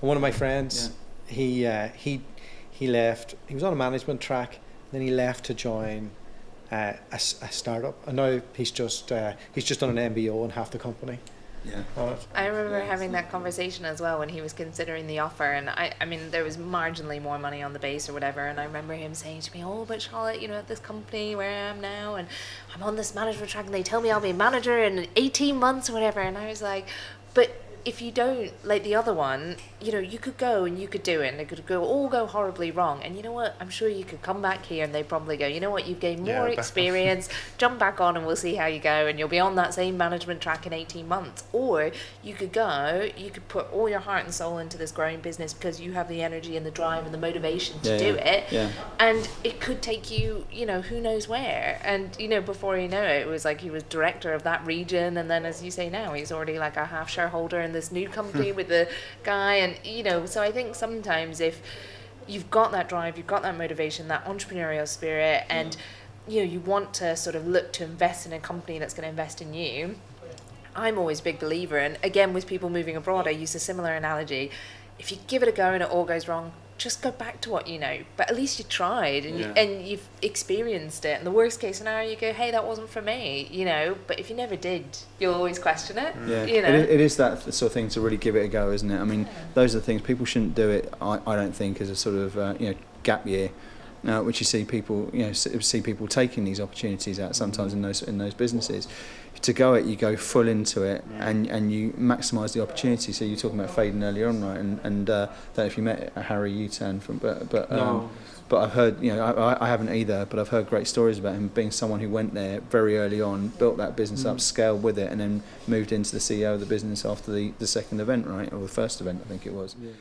And one of my friends, he left. He was on a management track, then he left to join a startup, and now he's just done an MBO in half the company. Yeah. I remember having that conversation as well when he was considering the offer, and I mean there was marginally more money on the base or whatever, and I remember him saying to me, "Oh, but Charlotte, at this company where I am now, and I'm on this management track, and they tell me I'll be a manager in 18 months or whatever," and I was like, but if you don't, like the other one, you could go and you could do it, and it could all go horribly wrong. And you know what? I'm sure you could come back here and they probably go, you know what? You've gained more experience. Jump back on and we'll see how you go. And you'll be on that same management track in 18 months. Or you could go, you could put all your heart and soul into this growing business because you have the energy and the drive and the motivation to do it. Yeah. And it could take you, who knows where. And, before you know it, it was like he was director of that region. And then, as you say now, he's already like a half shareholder in this new company with the guy. And, so I think sometimes if you've got that drive, you've got that motivation, that entrepreneurial spirit, and, you want to sort of look to invest in a company that's going to invest in you. I'm always a big believer, and again, with people moving abroad, I use a similar analogy. If you give it a go and it all goes wrong, just go back to what you know. But at least you tried and you've experienced it. And the worst case scenario, you go, hey, that wasn't for me, But if you never did, you'll always question it. Yeah, it is that sort of thing to really give it a go, isn't it? I mean, those are the things. People shouldn't do it, I don't think, as a sort of, gap year. Which you see people, taking these opportunities out sometimes in those businesses. To go it, you go full into it, and you maximise the opportunity. So you're talking about fading earlier on, right? And don't know if you met Harry U-turn from, but I've heard, I haven't either, but I've heard great stories about him being someone who went there very early on, built that business up, scaled with it, and then moved into the CEO of the business after the second event, right, or the first event, I think it was. Yeah.